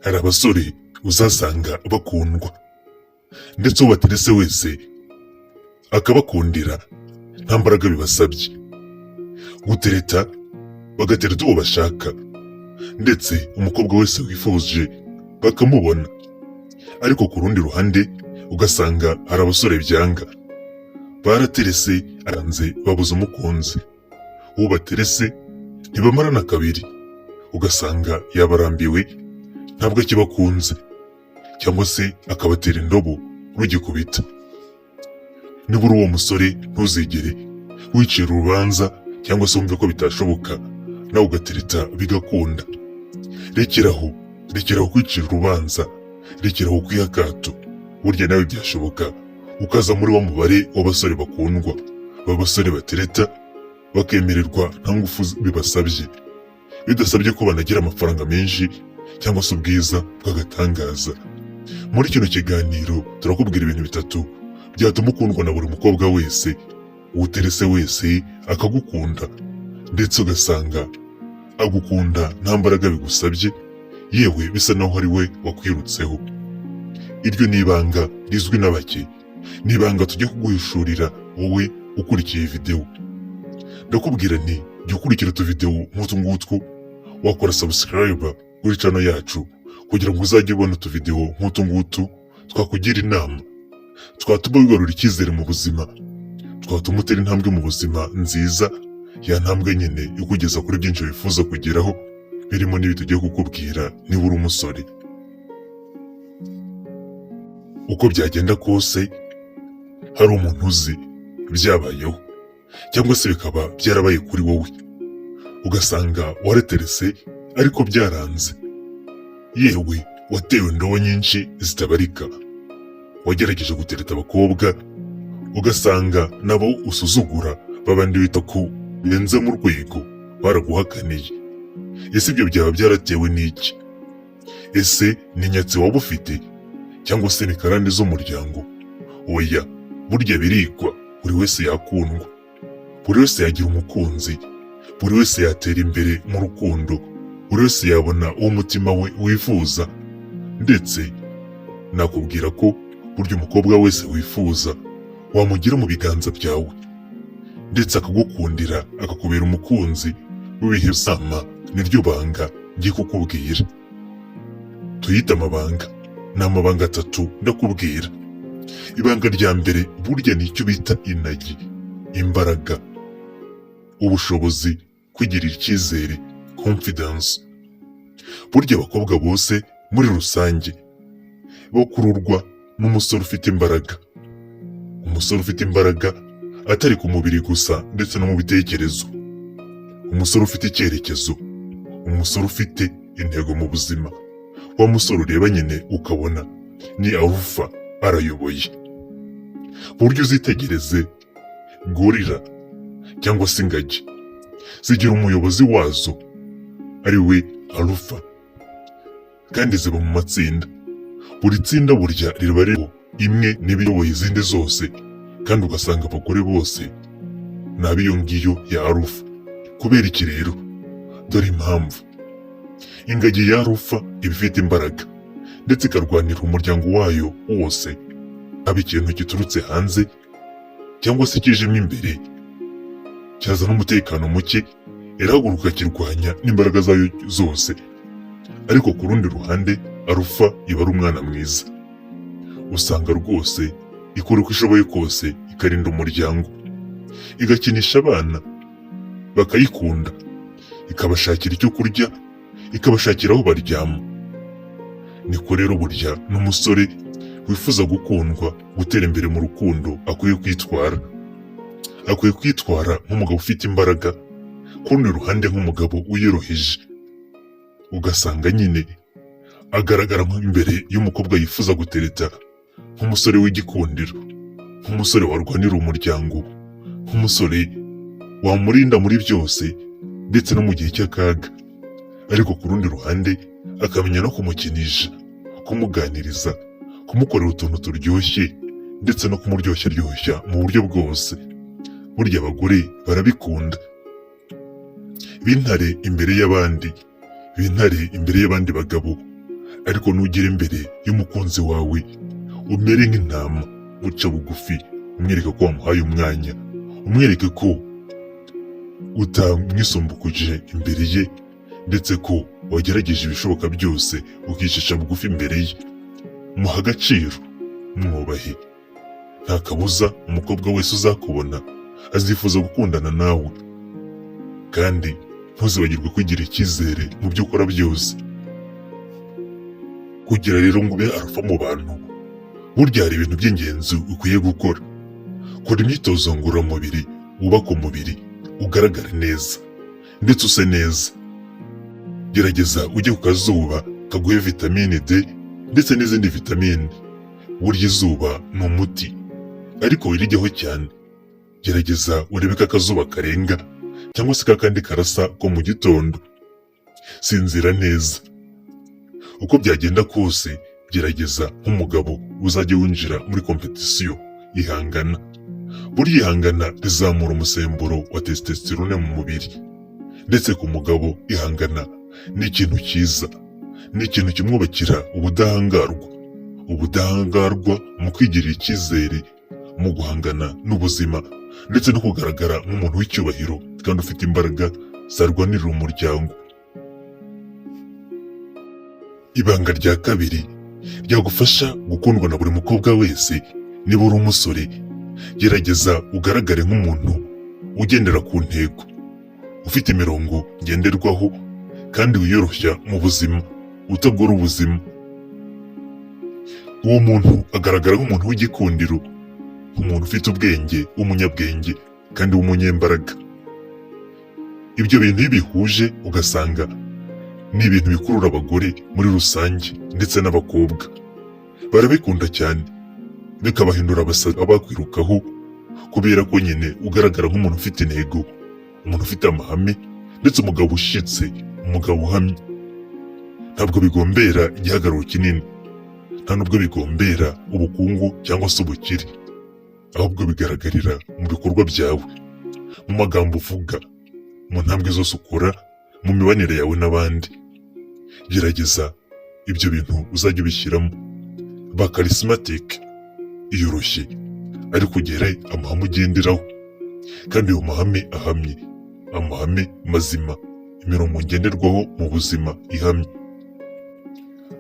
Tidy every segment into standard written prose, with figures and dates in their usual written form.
hari abasore uzasanga bakundwa ndetse uwo baterese wese akabakundira nta mbaraga bibasabye. Gutereta bagatereta uwo bashaka ndetse umukobwa wese wifuje bakamubona. Ariko ku rundi ruhande ugasanga hari abasore byanga, baraterese aranze babuze umukunzi, uwo baterese ntibamarana kabiri ugasanga yabarambiwe ntabwo akibakunze cyangwa se akabatera indobo rugikubita. Nibura uwo musore ntuzigere wicira urubanza cyangwa se wumve ko bitashoboka nawe ugatereta bigakunda. rekeraho kwicira urubanza, rekeraho kwiha akato. Burya nawe byashoboka ukaza muri wa mubare w'abasore bakundwa, b'abasore batereta bakemererwa nta ngufu bibasabye, bidasabye ko banagira amafaranga menshi cyangwa se ubwiza bw'agatangaza. Muri kino kiganiro turakubwira ibintu bitatu byatuma ukundwa na buri mukobwa wese, uwuterese wese akagukunda ndetse ugasanga agukunda nta mbaraga bigusabye, yewe bisa naho ari we wakwirutseho. Iryo ni ibanga rizwi na bake, ni ibanga tujya kuguhishurira wowe ukurikiye video. Ndakubwira nti jya ukurikira utuvideo nk'utu ngutwo, wakora subscribe kuri channel yacu kugira ngo uzajye ubona utuvideo nk'utu ngutu twakugira inama, twatuma wigarura icyizere mu buzima, twatuma utera intambwe mu buzima nziza, ya ntambwe nyine ikugeza kuri byinshi wifuza kugeraho, birimo n'ibi tugiye kukubwira niba uri umusore. Uko byagenda kose hari umuntu uzi byabayeho cyangwa se bikaba byarabaye kuri wowe, ugasanga waraterese ariko byaranze, yewe watewe indobo nyinshi zitabarika, wagerageje gutereta abakobwa ugasanga nabo usuzugura, babandi wita ko birenze mu rwego baraguhakaniye. Ese ibyo byaba byaratewe n'iki? Ese ni nyatsi waba ufite cyangwa se ni karande z'umuryango? Oya, burya birigwa, buri wese yakundwa, buri wese yagira umukunzi, buri wese yatera imbere mu rukundo, buri wese yabona uwo umutima we wifuza. Ndetse nakubwira ko burya umukobwa wese wifuza wamugira mu biganza byawe ndetse akagukundira, akakubera umukunzi w'ibihe sama. Niryo banga ngiye kukubwira, tuyita amabanga. Ni amabanga atatu ndakubwira. Ibanga rya mbere burya ni icyo bita inagi, imbaraga, ubushobozi, kwigirira icyizere, confidence. Burya abakobwa bose muri rusange bakururwa n'umusore ufite imbaraga, umusore ufite imbaraga atari ku mubiri gusa ndetse no mu bitekerezo, umusore ufite icyerekezo, umusore ufite intego mu buzima, wa musore ureba nyine ukabona ni arufa, arayoboye. Buryo uzitegereze gorira cyangwa se ingagi zigira umuyobozi wazo ari we arufa, kandi ziba mu matsinda. Buri tsinda burya riba ririho imwe n'ibiyoboye izindi zose, kandi ugasanga abagore bose ni ab'iyo ngiyo ya arufa. Kubera iki rero? Dore impamvu. Ingagi ya arufa iba ifite imbaraga ndetse ikarwanira umuryango wayo wose, haba ikintu giturutse hanze cyangwa se kijemo imbere cyazana umutekano muke, irahaguruka kirwanya n'imbaraga zayo zose. Ariko ku rundi ruhande arufa iba ari umwana mwiza, usanga rwose ikora uko ishoboye kose ikarinda umuryango, igakinisha abana bakayikunda, ikabashakira icyo kurya, ikabashakira aho baryama. Niko rero burya n'umusore wifuza gukundwa, gutera imbere mu rukundo akwiye kwitwara nk'umugabo ufite imbaraga, ku rundi ruhande nk'umugabo wiyoroheje. Ugasanga nyine agaragara nk'imbere y'umukobwa yifuza gutereta nk'umusore w'igikundiro, nk'umusore warwanira umuryango, nk'umusore wamurinda muri byose ndetse no mu gihe cy'akaga. Ariko ku rundi ruhande akamenya no kumukinisha, kumuganiriza, kumukorera utuntu turyoshye ndetse no kumuryoshya mu buryo bwose. Burya abagore barabikunda. B'intare imbere y'abandi bagabo, ariko nugera imbere y'umukunzi wawe umere nk'intama, uca bugufi, umwereka ko wamuhaye umwanya, umwereke ko utamwisumbukuje imbere ye, ndetse ko wagerageje ibishoboka byose ukicisha bugufi imbere ye. Muha agaciro, mwubahe. Nta kabuza umukobwa wese uzakubona azifuza gukundana nawe, kandi ntuzibagirwe kwigirira icyizere mu byo ukora byose. Kugira rero ngo ube arufa mu bantu, burya hari ibintu by'ingenzi ukwiye gukora. Kora imyitozo ngororamubiri, wubaka umubiri, ugaragare neza ndetse use neza. Gerageza ujye ku kazuba kaguhe vitamine D ndetse n'izindi vitamine. Burya izuba ni umuti, ariko wirijyaho cyane. Gerageza urebe ko akazuba karenga cyangwa se kakandi karasa ko mu gitondo. Sinzira neza. Uko byagenda kose, gerageza nk'umugabo uzajya winjira muri kompetisiyo. Ihangana. Burya ihangana rizamura umusemburo wa testosterone mu mubiri. Ndetse ku mugabo ihangana ni ikintu cyiza, ni ikintu kimwubakira ubudahangarwa. Ubudahangarwa mu kwigirira icyizere, mu guhangana n'ubuzima, ndetse no kugaragara nk'umuntu w'icyubahiro kandi ufite imbaraga zarwanirira umuryango. Ibanga rya kabiri ryagufasha gukundwa na buri mukobwa wese. Niba uri umusore, gerageza ugaragare nk'umuntu ugendera ku ntego, ufite imirongo ngenderwaho, kandi wiyoroshya mu buzima, utagora ubuzima. Uwo muntu agaragara nk'umuntu w'igikundiro, umuntu ufite ubwenge, w'umunyabwenge kandi w'umunyembaraga. Ibyo bintu iyo bihuje ugasanga ni ibintu bikurura abagore muri rusange ndetse n'abakobwa. Barabikunda cyane, bikabahindura abasazi abakwirukaho, kubera ko nyine ugaragara nk'umuntu ufite intego, umuntu ufite amahame, ndetse umugabo ushyitse, umugabo uhamye. Ntabwo bigombera igihagararo kinini, nta nubwo bigombera ubukungu cyangwa se ubukire, ahubwo bigaragarira mu bikorwa byawe, mu magambo uvuga, mu ntambwe zose ukora, mu mibanire yawe n'abandi. Gerageza ibyo bintu uzajya ubishyiramo. Ba charismatic, iyoroshye, ariko ugere amahame ugenderaho, kandi ayo mahame ahamye, amahame mazima, imirongo ngenderwaho mu buzima ihamye.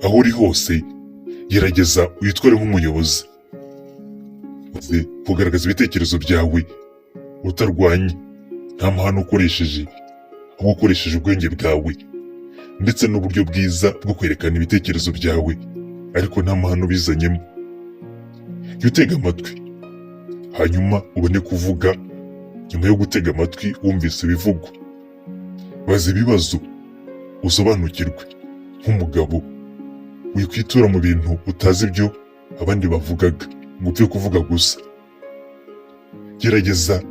Aho uri hose, gerageza witware nk'umuyobozi. Kugaragaza ibitekerezo byawe utarwanye, nta mahane ukoresheje, ahubwo ukoresheje ubwenge bwawe ndetse n'uburyo bwiza bwo kwerekana ibitekerezo byawe, ariko nta mahane ubizanyemo. Jya utega amatwi, hanyuma ubone kuvuga. Nyuma yo gutega amatwi wumvise ibivugwa, baza ibibazo, usobanukirwe. Nk'umugabo, wikwitura mu bintu utazi ibyo abandi bavugaga ngo upfe kuvuga gusa. Gerageza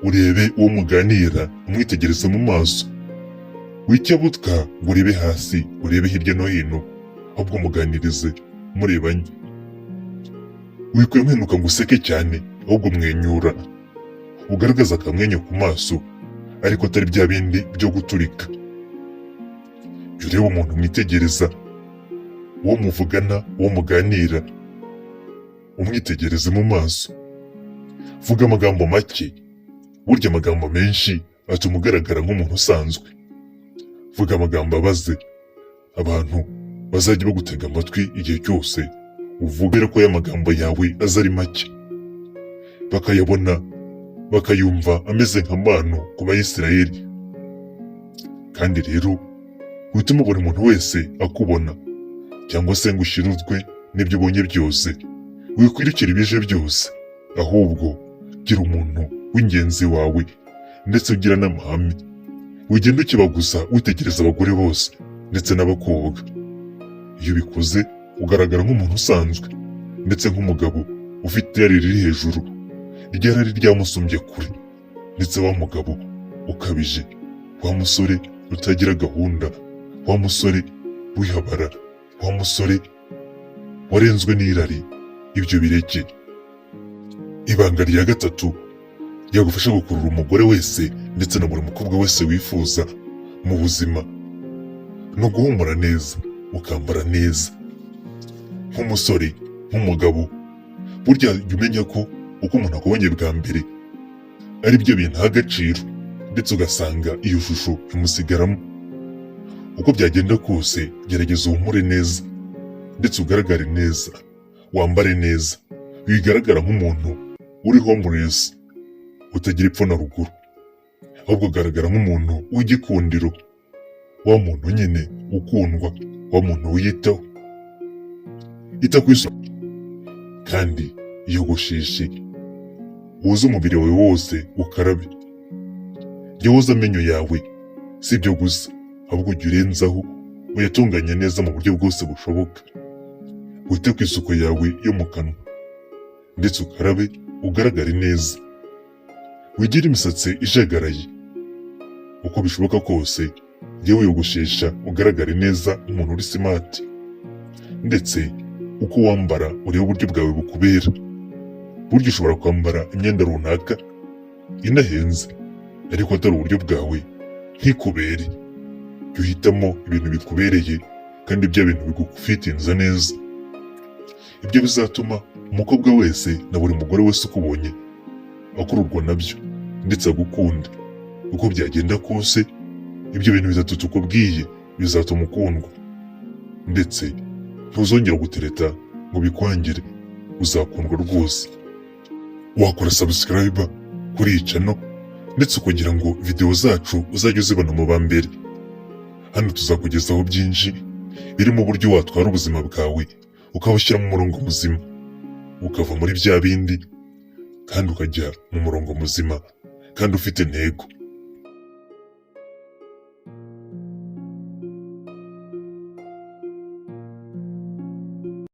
urebe uwo muganira, umwitegereze mu maso. Wicyabutwa ngo urebe hasi, urebe hirya no hino, ahubwo muganirize murebanye. Wikwemenuka ngo useke cyane, ahubwo mwenyura, ugaragaza akamwenyu ku maso, ariko atari bya bindi byo guturika. Jya ureba umuntu mwitegereza, uwo muvugana, uwo muganira, umwitegereze mu maso. Vuga amagambo make, burya amagambo menshi atuma ugaragara nk'umuntu usanzwe. Vuga amagambo abaze, abantu bazajya bagutega amatwi igihe cyose uvugira ko amagambo yawe aza ari make, bakayabona, bakayumva ameze nk'amano ku Bayisiraheli. Kandi rero wituma buri muntu wese akubona, cyangwa se ngo ushiruzwe n'ibyo ubonye byose. Wikwirukira ibije byose, ahubwo gira umuntu w'ingenzi wawe, ndetse ugira n'amahame. Wigenda ukibaguza witegereza abagore bose ndetse n'abakobwa. Iyo ubikoze ugaragara nk'umuntu usanzwe, ndetse nk'umugabo ufite irari riri hejuru, iryo rari ryamusumbye kure, ndetse wa mugabo ukabije, wa musore utagira gahunda, wa musore wihabara, wa musore warenzwe n'irari. Ibyo bireke. Ibanga rya gatatu ryagufasha gukurura umugore wese ndetse na buri mukobwa wese wifuza mu buzima, no guhumura neza. ukambara neza nk'umusore, nk'umugabo. Burya jya umenya ko uko umuntu akubonye bwa mbere ari byo bintu aha agaciro, ndetse ugasanga iyo shusho imusigaramo. Uko byagenda kose gerageza uhumure neza ndetse ugaragare neza, wambare neza, wigaragara nk'umuntu uri homeless utagira epfo na ruguru, ahubwo ugaragara nk'umuntu w'igikundiro, wa muntu nyine ukundwa, wa muntu wiyitaho. Ita ku isuku kandi yogosheshe, woze umubiri wawe wose ukarabe. Jya woza amenyo yawe, si ibyo gusa ahubwo ujya urenzaho uyatunganya neza mu buryo bwose bushoboka. Wite ku isuku yawe yo mu kanwa ndetse ukarabe ugaragare neza. Wigire imisatsi ijagaraye, uko bishoboka kose jya wiyogoshesha ugaragare neza nk'umuntu uri smart. Ndetse uko wambara urebe uburyo bwawe bukubera. Burya ushobora kwambara imyenda runaka inahenze ariko atari uburyo bwawe ntikubere. Jya uhitamo ibintu bikubereye kandi bya bintu bigufitinza neza. Ibyo bizatuma umukobwa wese na buri mugore wese ukubonye akururwa nabyo ndetse agukunda. Uko byagenda kose ibyo bintu bitatu tukubwiye bizatuma ukundwa, ndetse ntuzongera gutereta ngo bikwangire, uzakundwa rwose. Wakora subscribe kuri iyi channel ndetse kugira ngo video zacu uzajye uzibona mu ba mbere. Hano tuzakugezaho byinshi birimo uburyo watwara ubuzima bwawe ukabushyira mu murongo muzima, ukava muri bya bindi kandi ukajya mu murongo muzima kandi ufite intego.